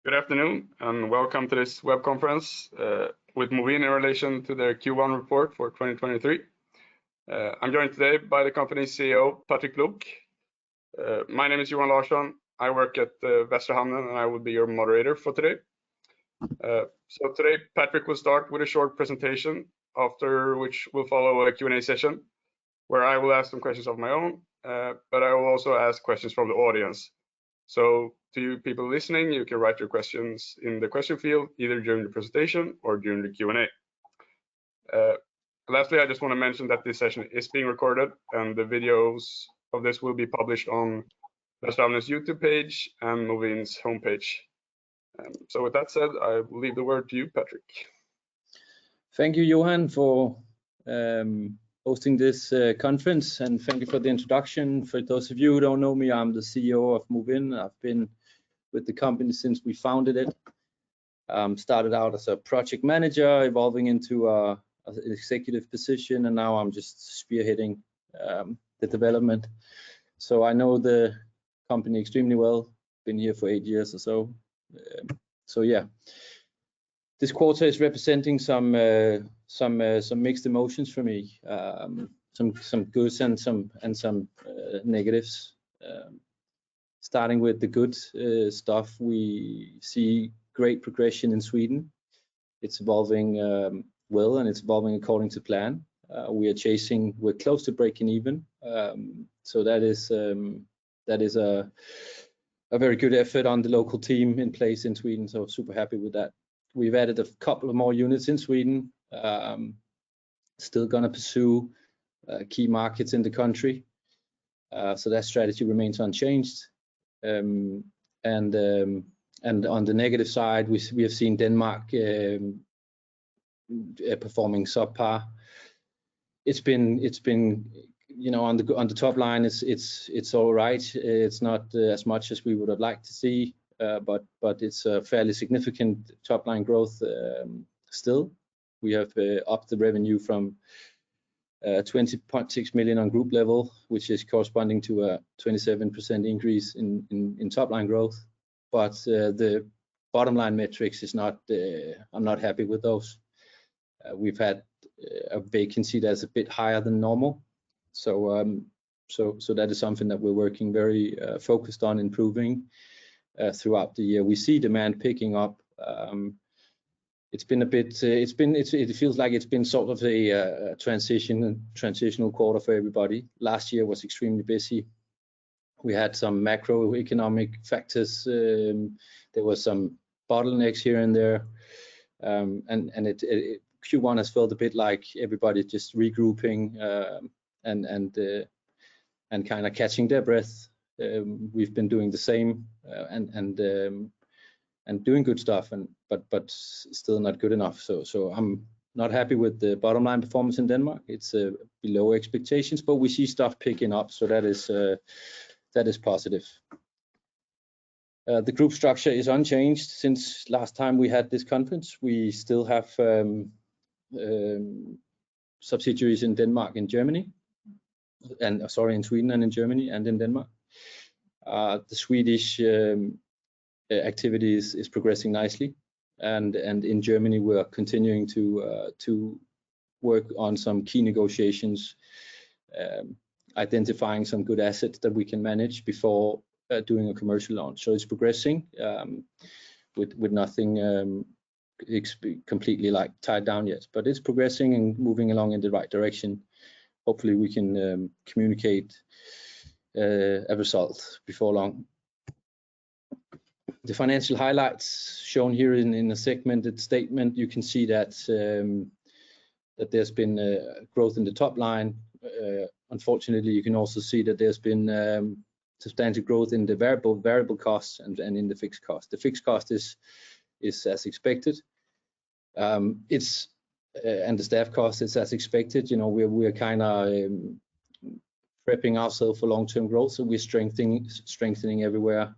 Good afternoon, and welcome to this web conference with Movinn in relation to their Q1 report for 2023. I'm joined today by the company's CEO, Patrick Blok. My name is Johan Larsson. I work at Västra Hamnen, and I will be your moderator for today. So today, Patrick will start with a short presentation, after which will follow a Q&A session, where I will ask some questions of my own, but I will also ask questions from the audience. So to you people listening, you can write your questions in the question field, either during the presentation or during the Q&A. Lastly, I just want to mention that this session is being recorded, and the videos of this will be published on Västra Hamnen's YouTube page and Movinn's homepage. So with that said, I will leave the word to you, Patrick. Thank you, Johan, for hosting this conference, and thank you for the introduction. For those of you who don't know me, I'm the CEO of Movinn. I've been with the company since we founded it. Started out as a project manager, evolving into an executive position, and now I'm just spearheading the development. So I know the company extremely well. Been here for 8 years or so. So yeah, this quarter is representing some mixed emotions for me. Some goods and some negatives. Starting with the good stuff, we see great progression in Sweden. It's evolving well, and it's evolving according to plan. We're close to breaking even. So that is a very good effort on the local team in place in Sweden. So super happy with that. We've added a couple of more units in Sweden. Still gonna pursue key markets in the country. So that strategy remains unchanged. And on the negative side, we have seen Denmark performing subpar. It's been you know, on the top line, it's all right. It's not as much as we would have liked to see, but it's a fairly significant top line growth still. We have upped the revenue from 20.6 million on group level, which is corresponding to a 27% increase in top line growth. But the bottom line metrics is not. I'm not happy with those. We've had a vacancy that's a bit higher than normal. So that is something that we're working very focused on improving throughout the year. We see demand picking up. It's been a bit. It feels like it's been sort of a transitional quarter for everybody. Last year was extremely busy. We had some macroeconomic factors. There was some bottlenecks here and there, and Q1 has felt a bit like everybody just regrouping and kind of catching their breath. We've been doing the same and doing good stuff, but still not good enough. So I'm not happy with the bottom line performance in Denmark. It's below expectations, but we see stuff picking up, so that is positive. The group structure is unchanged since last time we had this conference. We still have subsidiaries in Denmark and Germany, and in Sweden and in Germany and in Denmark. The Swedish activities is progressing nicely, and in Germany we are continuing to work on some key negotiations, identifying some good assets that we can manage before doing a commercial launch. So it's progressing with nothing completely like tied down yet, but it's progressing and moving along in the right direction. Hopefully we can communicate a result before long. The financial highlights shown here in a segmented statement. You can see that that there's been growth in the top line. Unfortunately, you can also see that there's been substantial growth in the variable costs and in the fixed cost. The fixed cost is as expected. And the staff cost is as expected. You know, we're kind of prepping ourselves for long-term growth, so we're strengthening everywhere,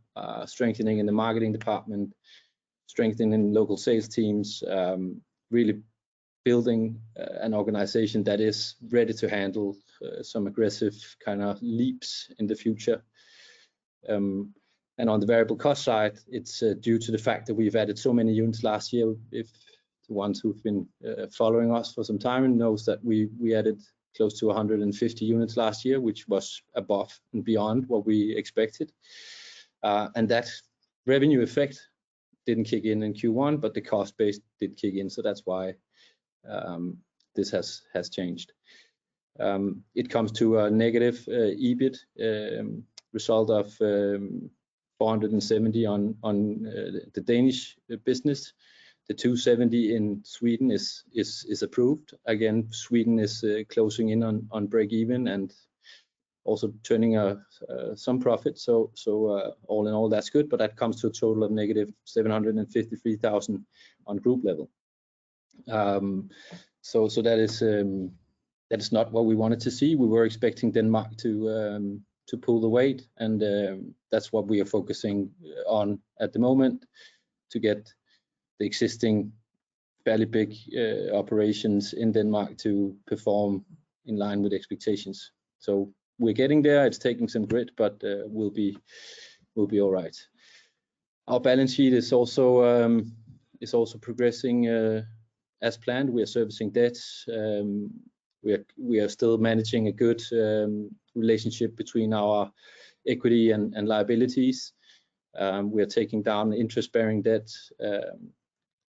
strengthening in the marketing department, strengthening local sales teams, really building an organization that is ready to handle some aggressive kind of leaps in the future. And on the variable cost side, it's due to the fact that we've added so many units last year. If the ones who've been following us for some time knows that we added close to 150 units last year, which was above and beyond what we expected. And that revenue effect didn't kick in Q1, but the cost base did kick in. So that's why this has changed. It comes to a negative EBIT result of 470 on the Danish business. The 270 in Sweden is approved. Again, Sweden is closing in on break even and also turning some profit. So all in all, that's good. But that comes to a total of negative 753,000 on group level. So that is not what we wanted to see. We were expecting Denmark to pull the weight, and that's what we are focusing on at the moment, to get the existing fairly big operations in Denmark to perform in line with expectations. So we're getting there. It's taking some grit, but we'll be all right. Our balance sheet is also progressing as planned. We are servicing debts. We are still managing a good relationship between our equity and liabilities. We are taking down interest-bearing debt.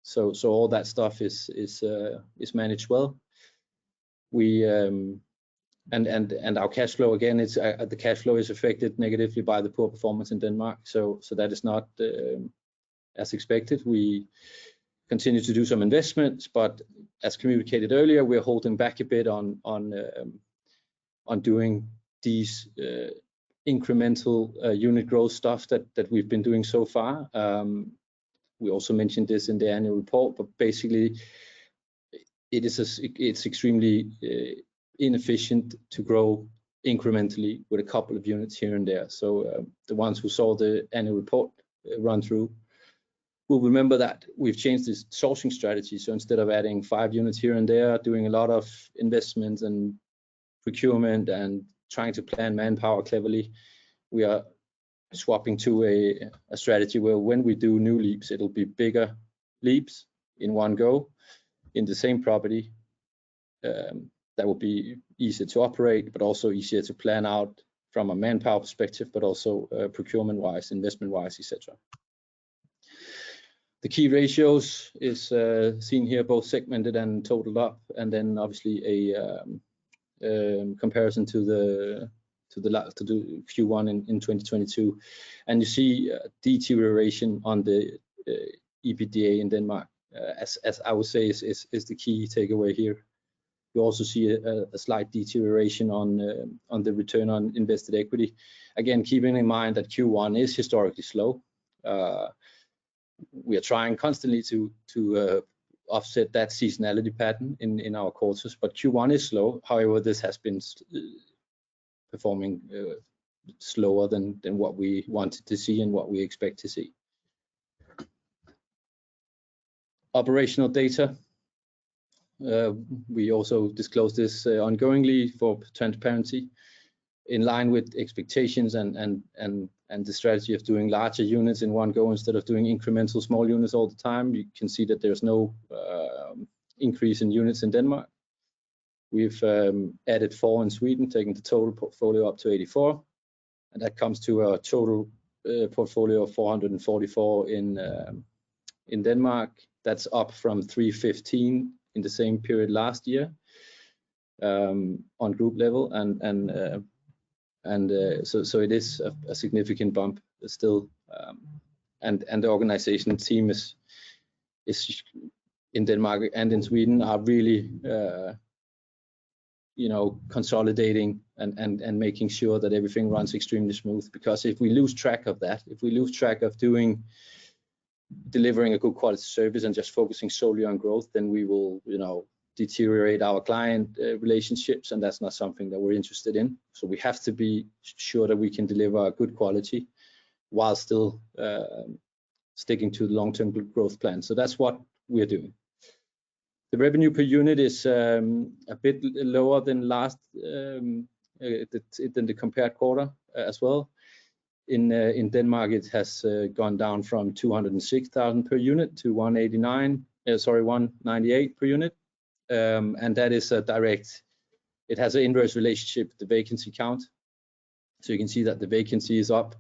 So all that stuff is managed well. We and our cash flow, again, it's the cash flow is affected negatively by the poor performance in Denmark. So that is not as expected. We continue to do some investments, but as communicated earlier, we're holding back a bit on doing these incremental unit growth stuff that we've been doing so far. We also mentioned this in the annual report, but basically it's extremely inefficient to grow incrementally with a couple of units here and there. So the ones who saw the annual report run through will remember that we've changed this sourcing strategy. So instead of adding 5 units here and there, doing a lot of investments and procurement and trying to plan manpower cleverly, we are swapping to a strategy where when we do new leaps, it'll be bigger leaps in one go in the same property. That will be easier to operate, but also easier to plan out from a manpower perspective, but also procurement-wise, investment-wise, etc. The key ratios is seen here, both segmented and totaled up, and then obviously a comparison to the Q1 in 2022, and you see deterioration on the EBITDA in Denmark, as I would say is the key takeaway here. You also see a slight deterioration on the return on invested equity. Again, keeping in mind that Q1 is historically slow. We are trying constantly to offset that seasonality pattern in our quarters, but Q1 is slow. However, this has been performing slower than what we wanted to see and what we expect to see. Operational data. We also disclose this ongoingly for transparency, in line with expectations and the strategy of doing larger units in one go instead of doing incremental small units all the time. You can see that there's no increase in units in Denmark. We've added 4 in Sweden, taking the total portfolio up to 84, and that comes to a total portfolio of 444 in Denmark. That's up from 315 in the same period last year on group level, so it is a significant bump still, and the organization team is in Denmark and in Sweden are really consolidating and making sure that everything runs extremely smooth. Because if we lose track of that, if we lose track of delivering a good quality service and just focusing solely on growth, then we will deteriorate our client relationships, and that's not something that we're interested in. So we have to be sure that we can deliver a good quality while still sticking to the long-term growth plan. So that's what we're doing. The revenue per unit is a bit lower than the compared quarter as well. in Denmark, it has gone down from 206,000 per unit to 198 per unit, and that is a direct. It has an inverse relationship with the vacancy count. So you can see that the vacancy is up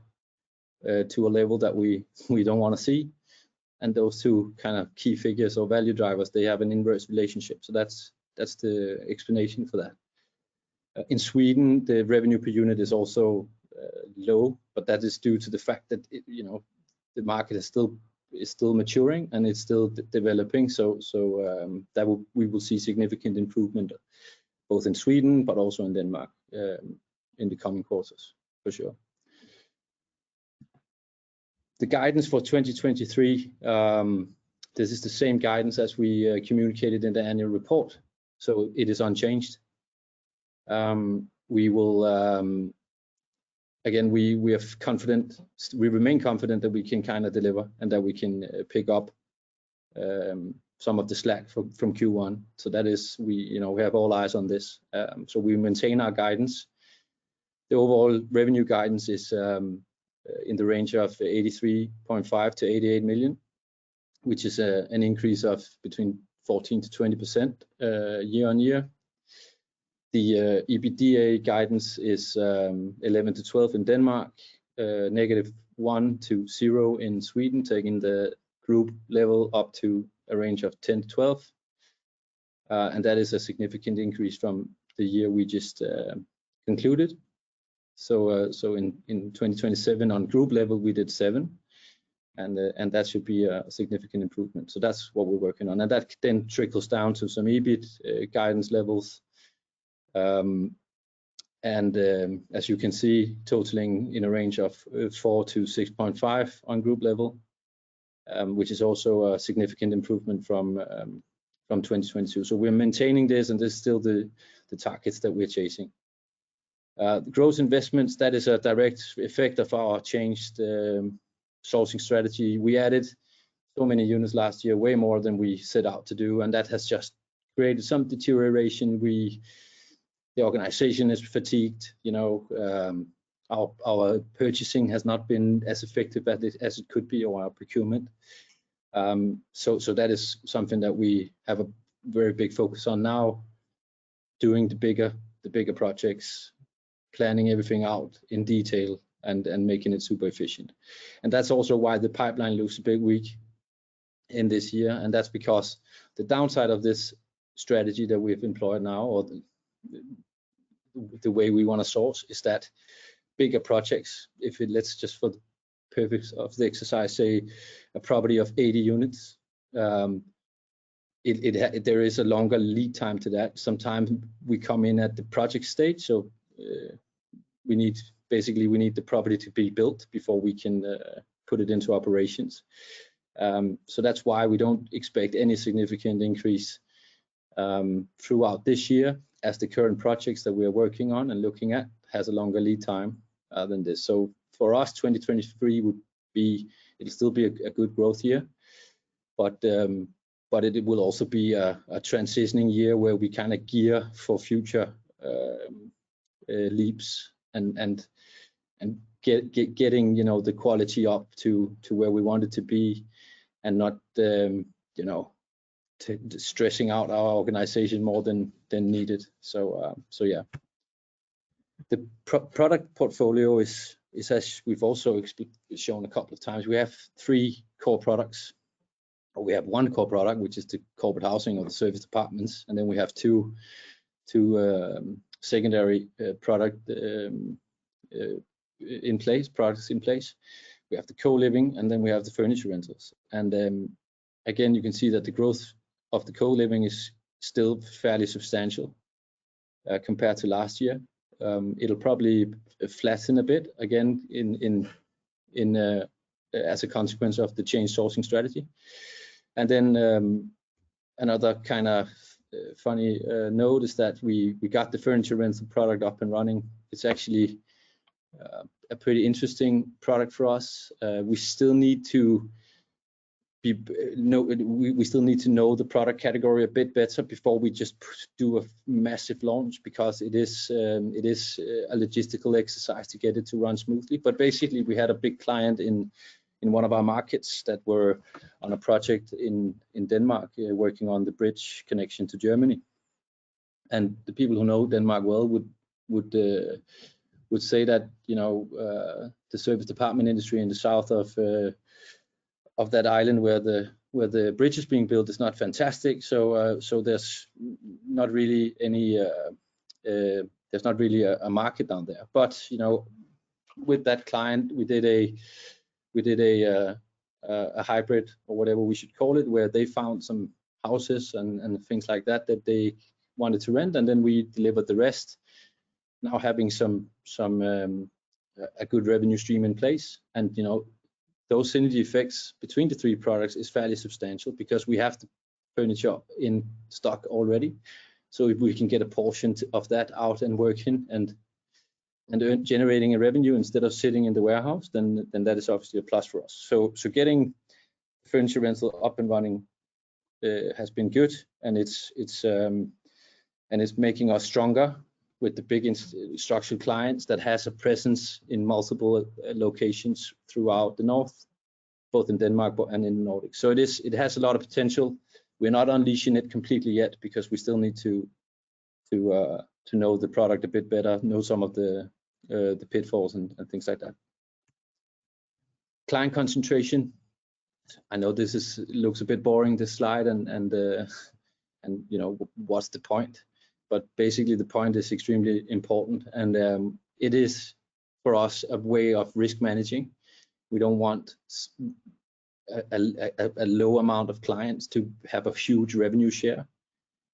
to a level that we don't want to see, and those two kind of key figures or value drivers, they have an inverse relationship. So that's the explanation for that. In Sweden, the revenue per unit is also low, but that is due to the fact that the market is still maturing and it's still developing. So we will see significant improvement both in Sweden but also in Denmark in the coming quarters for sure. The guidance for 2023, this is the same guidance as we communicated in the annual report, so it is unchanged. We will again, we remain confident that we can kind of deliver and that we can pick up some of the slack from Q1. So that is, we have all eyes on this. So we maintain our guidance. The overall revenue guidance is in the range of 83.5 to 88 million, which is an increase of between 14 to 20% year on year. The EBITDA guidance is 11 to 12 in Denmark, -1 to 0 in Sweden, taking the group level up to a range of 10 to 12. And that is a significant increase from the year we just concluded. So in 2027 on group level, we did 7. And that should be a significant improvement. So that's what we're working on. And that then trickles down to some EBIT guidance levels. As you can see, totaling in a range of 4 to 6.5 on group level, which is also a significant improvement from 2022. So we're maintaining this, and this is still the targets that we're chasing. The gross investments, that is a direct effect of our changed sourcing strategy. We added so many units last year, way more than we set out to do, and that has just created some deterioration. The organization is fatigued. Our purchasing has not been as effective as it could be, or our procurement. So that is something that we have a very big focus on now, doing the bigger projects, planning everything out in detail, and making it super efficient. And that's also why the pipeline looks a bit weak in this year, and that's because the downside of this strategy that we've employed now, or the way we want to source, is that bigger projects, let's just for the purpose of the exercise say a property of 80 units, there is a longer lead time to that. Sometimes we come in at the project stage, so we need the property to be built before we can put it into operations. So that's why we don't expect any significant increase throughout this year, as the current projects that we are working on and looking at has a longer lead time than this. So for us, 2023 it'll still be a good growth year, but it will also be a transitioning year where we kind of gear for future leaps and getting the quality up to where we want it to be, and not stressing out our organization more than needed. So yeah, the product portfolio is as we've also shown a couple of times. We have 3 core products, or we have 1 core product, which is the corporate housing or the service apartments, and then we have two secondary products in place. We have the co-living, and then we have the furniture rentals. And again, you can see that the growth of the co-living is still fairly substantial compared to last year. It'll probably flatten a bit again as a consequence of the change sourcing strategy. And then another kind of funny note is that we got the furniture rental product up and running. It's actually a pretty interesting product for us. We still need to we still need to know the product category a bit better before we just do a massive launch, because it is a logistical exercise to get it to run smoothly. But basically, we had a big client in one of our markets that were on a project in Denmark, working on the bridge connection to Germany. And the people who know Denmark well would say that, you know, the service department industry in the south of that island where the bridge is being built is not fantastic. So there's not really any there's not really a market down there. But you know, with that client, we did a hybrid, or whatever we should call it, where they found some houses and things like that they wanted to rent, and then we delivered the rest. Now having a good revenue stream in place, and you know, those synergy effects between the three products is fairly substantial, because we have the furniture in stock already. So if we can get a portion of that out and working and generating a revenue instead of sitting in the warehouse, then that is obviously a plus for us. So getting furniture rental up and running has been good, and it's making us stronger with the big structural clients that has a presence in multiple locations throughout the north, both in Denmark and in the Nordics. So it has a lot of potential. We're not unleashing it completely yet, because we still need to know the product a bit better, know some of the pitfalls and things like that. Client concentration. I know this looks a bit boring, this slide, and you know, what's the point? But basically the point is extremely important, and it is for us a way of risk managing. We don't want a low amount of clients to have a huge revenue share.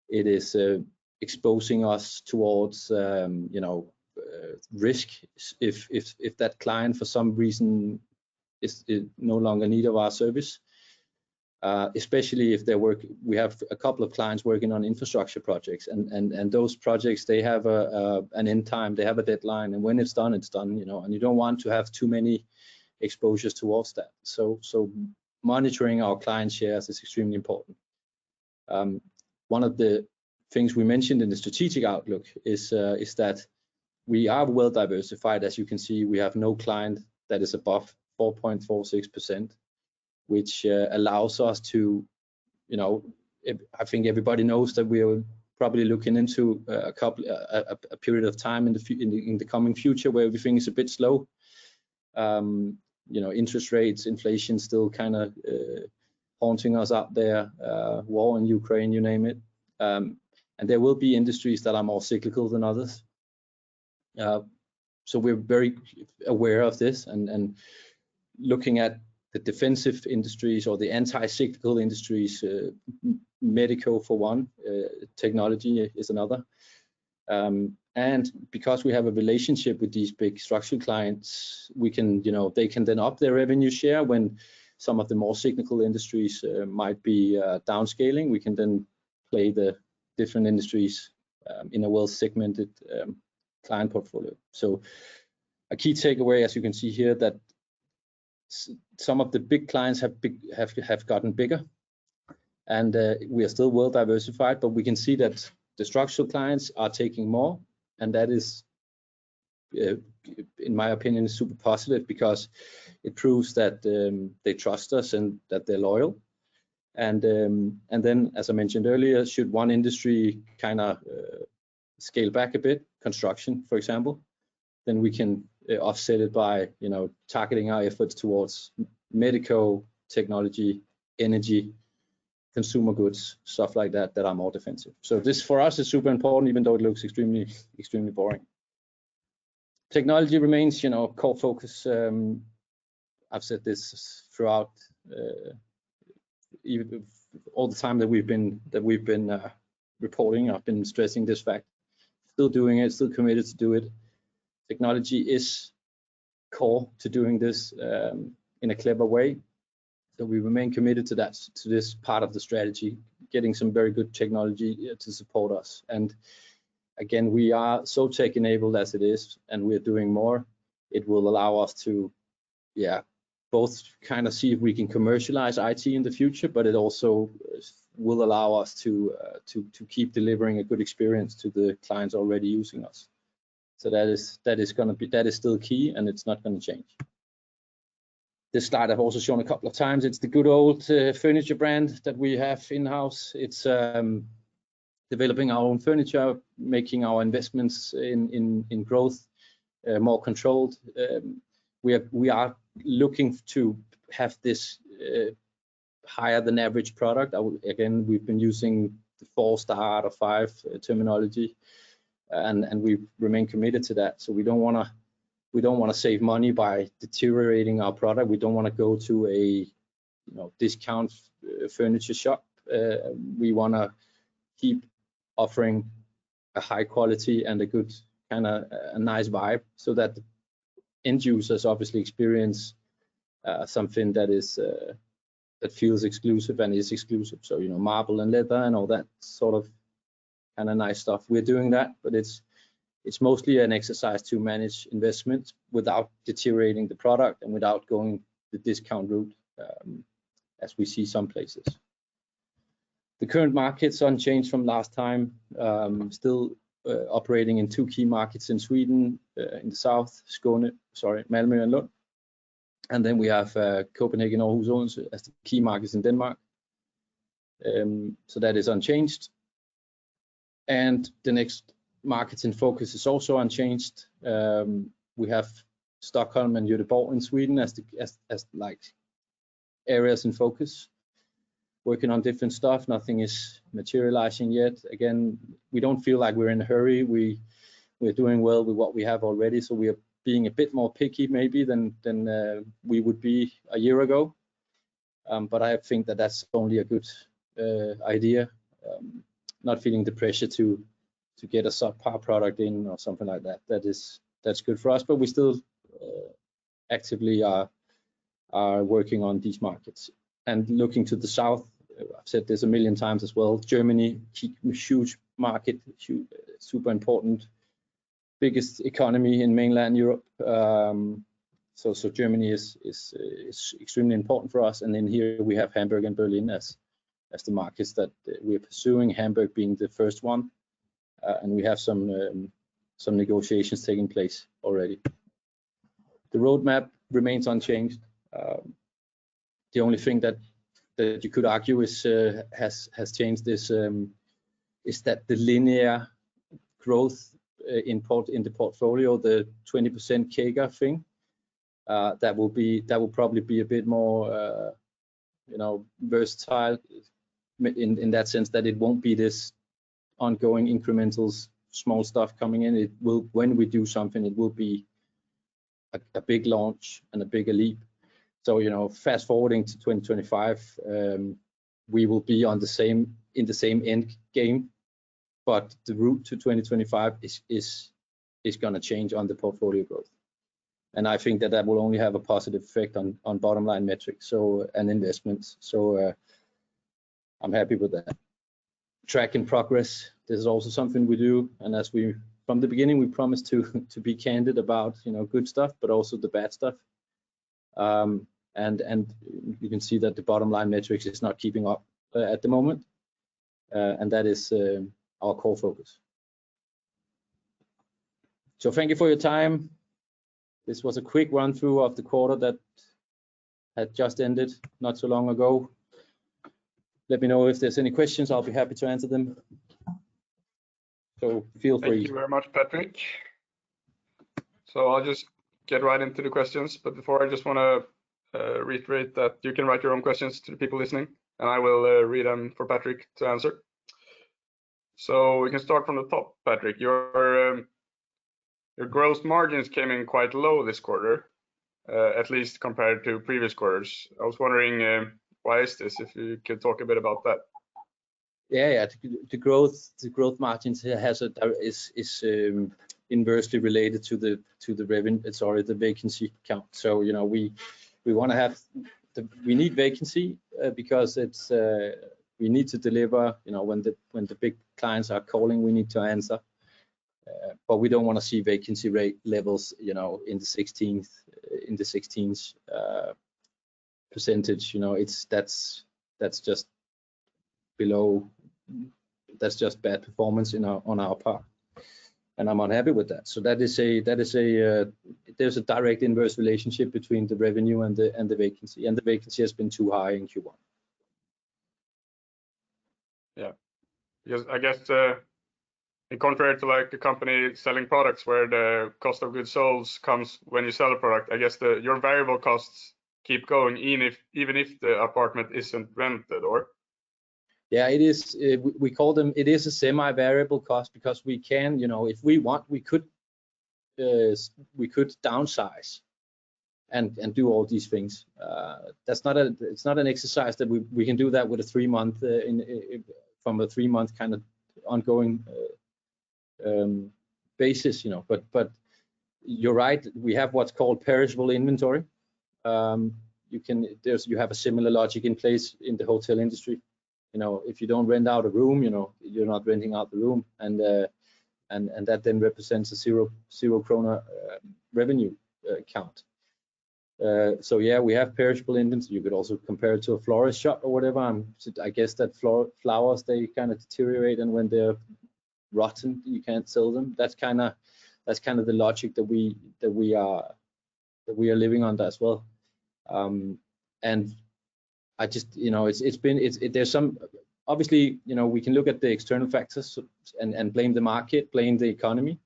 It is exposing us towards you know, risk if that client for some reason is no longer in need of our service. Especially if we have a couple of clients working on infrastructure projects, and those projects, they have an end time, they have a deadline, and when it's done, you know, and you don't want to have too many exposures towards that. So monitoring our client shares is extremely important. One of the things we mentioned in the strategic outlook is that we are well diversified. As you can see, we have no client that is above 4.46%. which allows us to, you know, I think everybody knows that we are probably looking into a period of time in the coming future where everything is a bit slow. You know, interest rates, inflation still kind of haunting us out there, war in Ukraine, you name it. And there will be industries that are more cyclical than others. So we're very aware of this, and looking at the defensive industries or the anti-cyclical industries, medical for one, technology is another. And because we have a relationship with these big structural clients, we can, you know, they can then up their revenue share when some of the more cyclical industries might be downscaling. We can then play the different industries in a well-segmented client portfolio. So a key takeaway, as you can see here, that some of the big clients have gotten bigger, and we are still well diversified, but we can see that the structural clients are taking more, and that is, in my opinion, super positive, because it proves that they trust us and that they're loyal. And then, as I mentioned earlier, should one industry kind of scale back a bit, construction, for example, then we can offset it by, you know, targeting our efforts towards medical, technology, energy, consumer goods, stuff like that, that are more defensive. So this for us is super important, even though it looks extremely boring. Technology remains, you know, core focus. I've said this throughout even all the time that we've been reporting. I've been stressing this fact. Still doing it, still committed to do it. Technology is core to doing this in a clever way. So we remain committed to that, to this part of the strategy, getting some very good technology to support us. And again, we are so tech enabled as it is, and we're doing more. It will allow us to, both kind of see if we can commercialize IT in the future, but it also will allow us to keep delivering a good experience to the clients already using us. So that is still key, and it's not going to change. This slide I've also shown a couple of times. It's the good old furniture brand that we have in-house. It's developing our own furniture, making our investments in growth more controlled. We are looking to have this higher than average product. Again, we've been using the 4-star out of 5 terminology, and we remain committed to that. So we don't want to save money by deteriorating our product. We don't want to go to a discount furniture shop. We want to keep offering a high quality and a good kind of a nice vibe, so that the end users obviously experience something that is that feels exclusive and is exclusive. So marble and leather and all that sort of kind of nice stuff. We're doing that, but it's mostly an exercise to manage investment without deteriorating the product and without going the discount route, as we see some places. The current market's unchanged from last time. Still operating in 2 key markets in Sweden, in the south, Malmö and Lund. And then we have Copenhagen, Aarhus, Odense as the key markets in Denmark. So that is unchanged. And the next markets in focus is also unchanged. We have Stockholm and Göteborg in Sweden as like areas in focus. Working on different stuff. Nothing is materializing yet. Again, we don't feel like we're in a hurry. We're doing well with what we have already, so we are being a bit more picky maybe than we would be a year ago. But I think that that's only a good idea. Not feeling the pressure to get a subpar product in or something like that. That's good for us. But we still actively are working on these markets. And looking to the south, I've said this a million times as well. Germany, huge market, super important, biggest economy in mainland Europe. So Germany is extremely important for us. And then here we have Hamburg and Berlin as the markets that we're pursuing. Hamburg being the first one, and we have some negotiations taking place already. The roadmap remains unchanged. The only thing that you could argue is has changed is that the linear growth in the portfolio, the 20% CAGR thing, that will probably be a bit more versatile in that sense, that it won't be this ongoing incremental small stuff coming in. It will, when we do something, it will be a big launch and a bigger leap. So fast forwarding to 2025, we will be in the same end game, but the route to 2025 is going to change on the portfolio growth, and I think that will only have a positive effect on bottom line metrics and investments. So I'm happy with that. Tracking progress. This is also something we do, and as we from the beginning we promised to be candid about good stuff, but also the bad stuff. And you can see that the bottom line metrics is not keeping up at the moment, and that is our core focus. So thank you for your time. This was a quick run through of the quarter that had just ended not so long ago. Let me know if there's any questions. I'll be happy to answer them. So feel free. Thank you very much, Patrick. So I'll just get right into the questions, but before I just want to reiterate that you can write your own questions to the people listening, and I will read them for Patrick to answer. So we can start from the top, Patrick. Your gross margins came in quite low this quarter, at least compared to previous quarters. I was wondering why is this? If you could talk a bit about that. Yeah. The growth margins is inversely related to the revenue. Sorry, the vacancy count. So we want to have we need vacancy because it's we need to deliver. When the big clients are calling, we need to answer. But we don't want to see vacancy rate levels in the 16s. percentage, you know, that's just below. That's just bad performance on our part, and I'm unhappy with that. So there's a direct inverse relationship between the revenue and the vacancy, and the vacancy has been too high in Q1. Yeah, because I guess in contrary to like a company selling products where the cost of goods sold comes when you sell a product, I guess your variable costs keep going even if the apartment isn't rented, or? Yeah, it is. We call them. It is a semi-variable cost because we can, you know, if we want, we could downsize and do all these things. It's not an exercise that we can do that with a 3-month from a 3-month kind of ongoing basis, you know. But you're right. We have what's called perishable inventory. You have a similar logic in place in the hotel industry. You know, if you don't rent out a room, you know, you're not renting out the room, and that then represents a zero krona revenue count. So yeah, we have perishable inventory. You could also compare it to a florist shop or whatever. I guess that flowers, they kind of deteriorate, and when they're rotten, you can't sell them. That's kind of the logic that we are living under as well. And I just, you know, there's some, obviously, you know, we can look at the external factors and blame the market, blame the economy.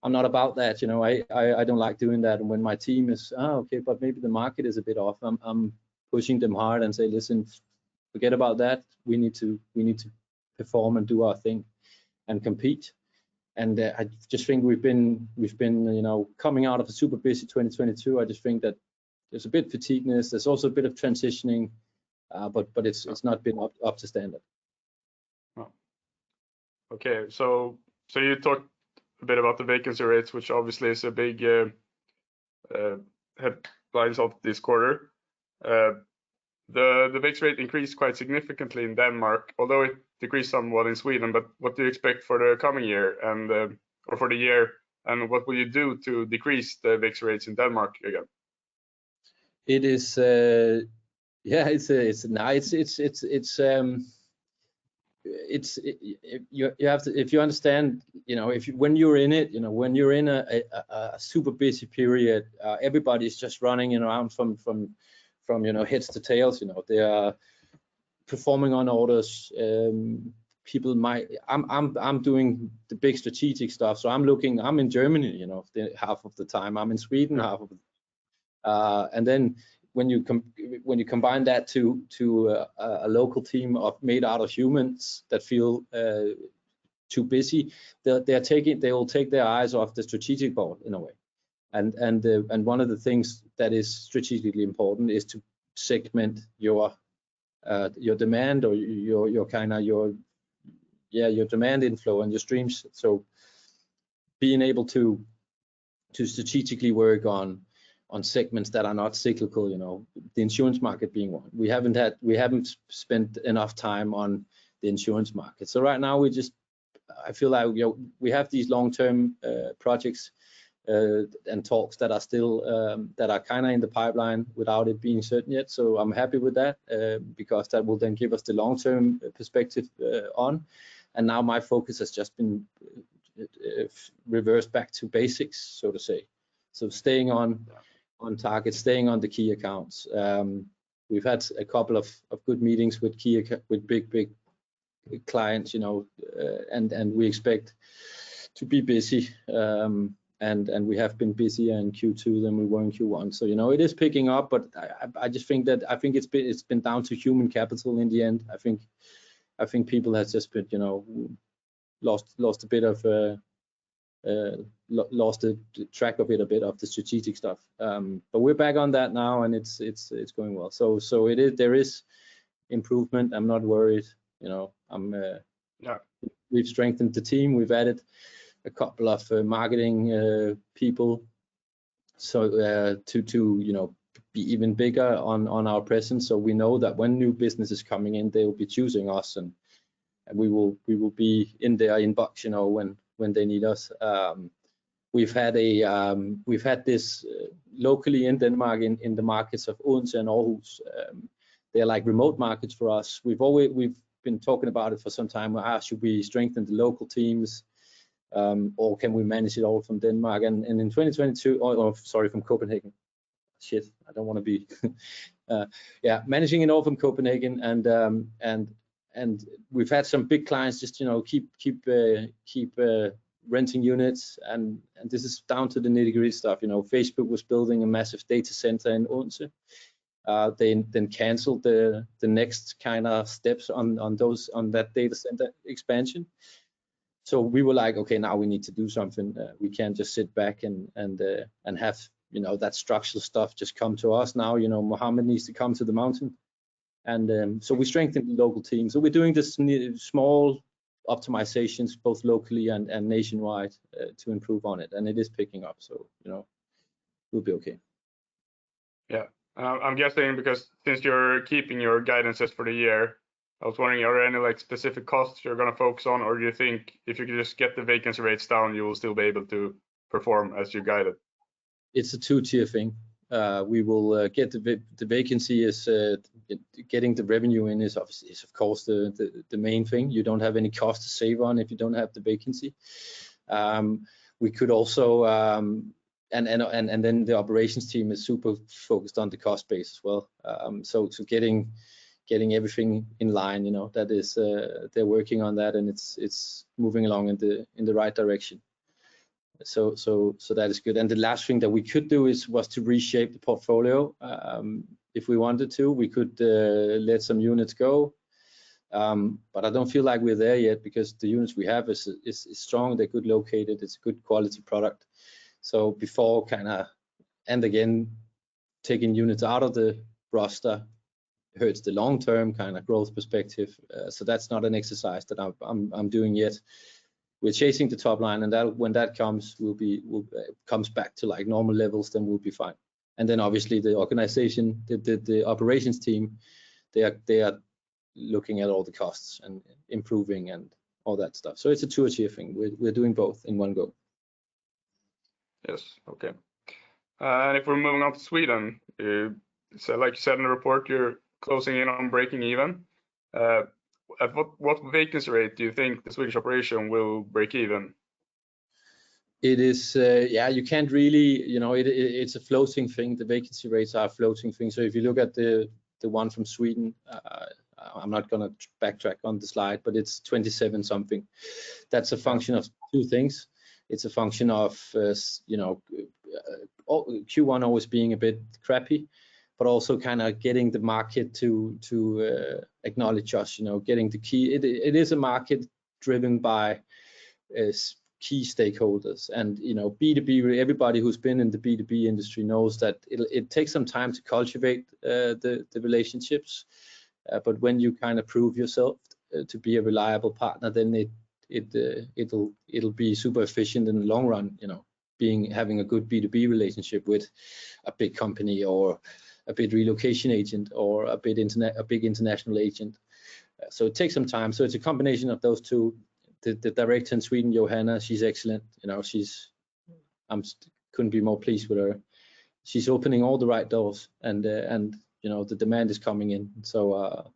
I'm not about that, you know. I don't like doing that. And when my team is, okay, but maybe the market is a bit off, I'm pushing them hard and say, listen, forget about that. We need to perform and do our thing and compete. And I just think we've been, you know, coming out of a super busy 2022. I just think that there's a bit of fatigueness. There's also a bit of transitioning. But it's not been up to standard. Oh. Okay, so you talked a bit about the vacancy rates, which obviously is a big headlines of this quarter. The vacancy rate increased quite significantly in Denmark, although it decreased somewhat in Sweden. But what do you expect for the coming year and or for the year? And what will you do to decrease the vacancy rates in Denmark again? It is. Yeah, you have to, if you understand, you know, when you're in it, you know, when you're in a super busy period, everybody's just running around from you know, heads to tails. You know, they are performing on orders. People might. I'm doing the big strategic stuff, so I'm in Germany, you know, half of the time. I'm in Sweden half of the, and then when you combine that to a local team made out of humans that feel too busy, they will take their eyes off the strategic board in a way. And one of the things that is strategically important is to segment your demand, or your demand inflow and your streams. So being able to strategically work on segments that are not cyclical, you know, the insurance market being one. We haven't spent enough time on the insurance market. So right now I feel like, you know, we have these long-term projects and talks that are still that are kind of in the pipeline without it being certain yet. So I'm happy with that because that will then give us the long-term perspective on. And now my focus has just been reversed back to basics, so to say. So staying on target, staying on the key accounts. We've had a couple of good meetings with big clients, you know, and we expect to be busy. And we have been busier in Q2 than we were in Q1. So, you know, it is picking up, but I just think it's been down to human capital in the end. I think people have just been, you know, lost a bit of lost the track of it a bit of the strategic stuff. But we're back on that now, and it's going well. So there is improvement. I'm not worried. You know, we've strengthened the team. We've added a couple of marketing people, so to you know, be even bigger on our presence. So we know that when new business is coming in, they will be choosing us, and we will be in their inbox, you know, when they need us. we've had this locally in Denmark in the markets of Odense and Aarhus. They're like remote markets for us. We've been talking about it for some time. Should we strengthen the local teams, or can we manage it all from Denmark? And in 2022, from Copenhagen. Shit, I don't want to be. Managing it all from Copenhagen, and we've had some big clients just keep renting units, and this is down to the nitty-gritty stuff. Facebook was building a massive data center in Odense. They then canceled the next kind of steps on that data center expansion. So we were like, okay, now we need to do something. We can't just sit back and have that structural stuff just come to us now. Mohammed needs to come to the mountain, and so we strengthened the local team. So we're doing this small optimizations both locally and nationwide to improve on it, and it is picking up. So we'll be okay. Yeah. I'm guessing because since you're keeping your guidances for the year, I was wondering, are there any specific costs you're going to focus on, or do you think if you could just get the vacancy rates down, you will still be able to perform as you guided? It's a two-tier thing. We will get the vacancy is getting the revenue in is of course the main thing. You don't have any cost to save on if you don't have the vacancy. We could also and then the operations team is super focused on the cost base as well. So getting everything in line, that is they're working on that, and it's moving along in the right direction. So that is good. And the last thing that we could do was to reshape the portfolio. If we wanted to, we could let some units go, but I don't feel like we're there yet, because the units we have is strong, they're good located, it's a good quality product. So before and again, taking units out of the roster hurts the long-term growth perspective. So that's not an exercise that I'm doing yet. We're chasing the top line, and when that comes, comes back to normal levels, then we'll be fine. And then obviously the organization, the operations team, they are looking at all the costs and improving and all that stuff. So it's a two-tier thing. We're doing both in one go. Yes. Okay. And if we're moving on to Sweden, so like you said in the report, you're closing in on breaking even. At what vacancy rate do you think the Swedish operation will break even? It is, you can't really, it's a floating thing. The vacancy rates are a floating thing. So if you look at the one from Sweden, I'm not going to backtrack on the slide, but it's 27 something. That's a function of two things. It's a function of, Q1 always being a bit crappy, but also getting the market to acknowledge us, getting the key. It is a market driven by key stakeholders, and B2B. Everybody who's been in the B2B industry knows that it takes some time to cultivate the relationships, but when you prove yourself to be a reliable partner, then it'll be super efficient in the long run. Having a good B2B relationship with a big company or a big relocation agent or a big international agent. So it takes some time. So it's a combination of those two. The director in Sweden, Johanna, she's excellent. Couldn't be more pleased with her. She's opening all the right doors, and the demand is coming in. So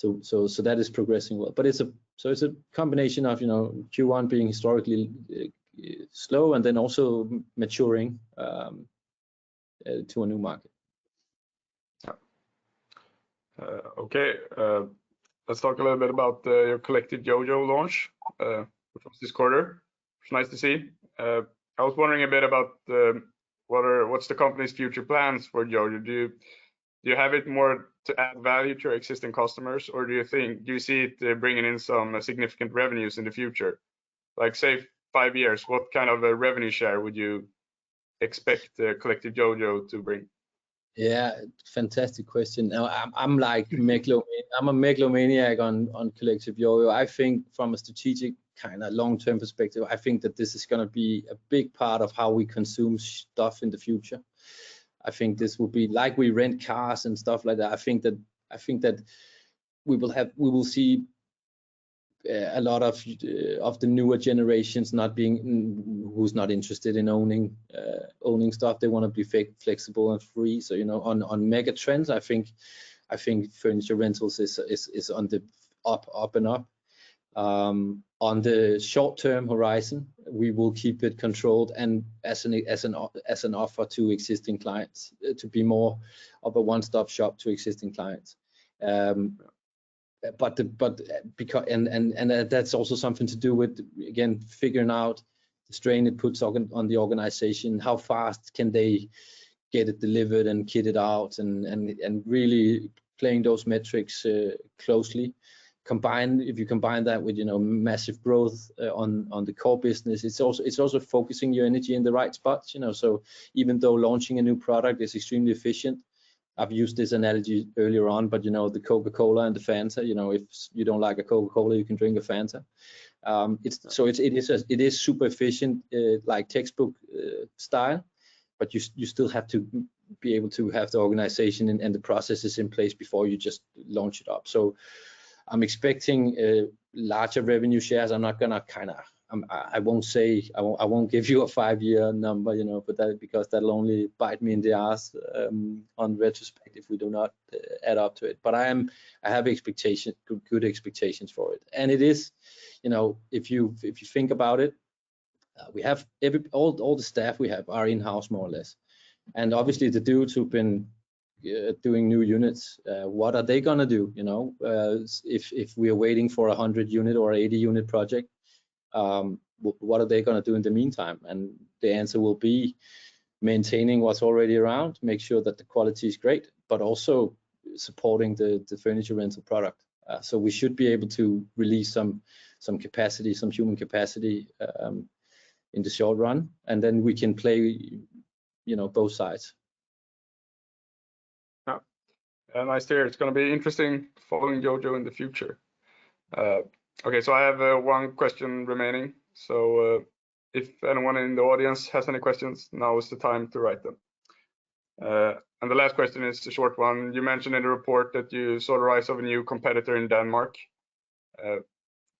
that is progressing well. But it's a combination of Q1 being historically slow, and then also maturing to a new market. Okay, let's talk a little bit about your Collective Jojo launch, which was this quarter. It's nice to see. I was wondering a bit about what's the company's future plans for Jojo. Do you have it more to add value to your existing customers, or do you see it bringing in some significant revenues in the future? Like say 5 years, what kind of a revenue share would you expect Collective Jojo to bring? Yeah, fantastic question. Now I'm like I'm a megalomaniac on Collective Jojo. I think from a strategic long-term perspective, I think that this is going to be a big part of how we consume stuff in the future. I think this will be like we rent cars and stuff like that. I think that we will see a lot of the newer generations who's not interested in owning stuff. They want to be flexible and free. So on mega trends, I think furniture rentals is on the up and up. On the short-term horizon, we will keep it controlled and as an offer to existing clients, to be more of a one-stop shop to existing clients. But because that's also something to do with, again, figuring out the strain it puts on the organization. How fast can they get it delivered and kit it out, and really playing those metrics closely. If you combine that with massive growth on the core business, it's also focusing your energy in the right spots. So even though launching a new product is extremely efficient, I've used this analogy earlier on, but the Coca-Cola and the Fanta, if you don't like a Coca-Cola, you can drink a Fanta. It is super efficient, like textbook style, but you still have to be able to have the organization and the processes in place before you just launch it up. So I'm expecting larger revenue shares. I'm not gonna I won't give you a 5-year number, but because that'll only bite me in the ass on retrospect if we do not add up to it. But I have good expectations for it, and it is, if you think about it, we have all the staff we have are in-house more or less, and obviously the dudes who've been doing new units, what are they gonna do? If we are waiting for a 100-unit or 80-unit project. What are they going to do in the meantime? And the answer will be maintaining what's already around, make sure that the quality is great, but also supporting the furniture rental product. So we should be able to release some capacity, some human capacity in the short run, and then we can play, both sides. Yeah, nice to hear. It's going to be interesting following Jojo in the future. Okay, so I have one question remaining. So if anyone in the audience has any questions, now is the time to write them. And the last question is a short one. You mentioned in the report that you saw the rise of a new competitor in Denmark.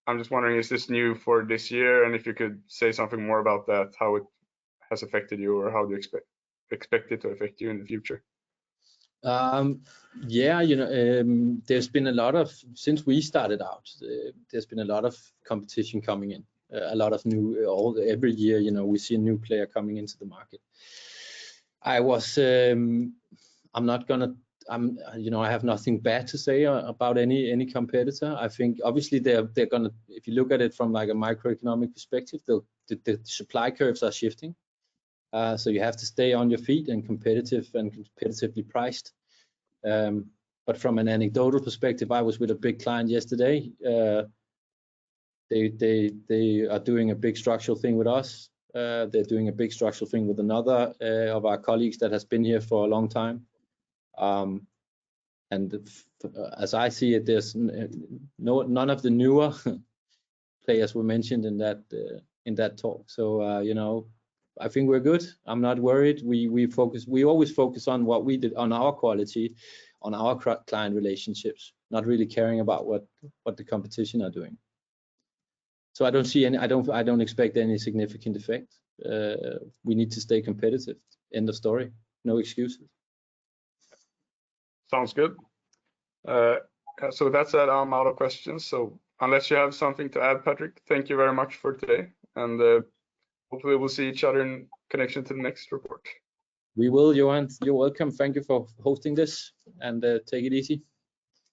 I'm just wondering, is this new for this year? And if you could say something more about that, how it has affected you, or how do you expect it to affect you in the future? Yeah, there's been a lot of, since we started out, there's been a lot of competition coming in, a lot of new, every year, we see a new player coming into the market. I have nothing bad to say about any competitor. I think obviously they're gonna, if you look at it from like a microeconomic perspective, the supply curves are shifting. So you have to stay on your feet and competitively priced. But from an anecdotal perspective, I was with a big client yesterday. They are doing a big structural thing with us. They're doing a big structural thing with another of our colleagues that has been here for a long time. And as I see it, there's none of the newer players were mentioned in that talk. So I think we're good. I'm not worried. We always focus on what we did, on our quality, on our client relationships, not really caring about what the competition are doing. So I don't see any. I don't expect any significant effect. We need to stay competitive. End of story. No excuses. Sounds good. So that's it. I'm out of questions. So unless you have something to add, Patrick, thank you very much for today, and hopefully we'll see each other in connection to the next report. We will, Johan. You're welcome. Thank you for hosting this, and take it easy.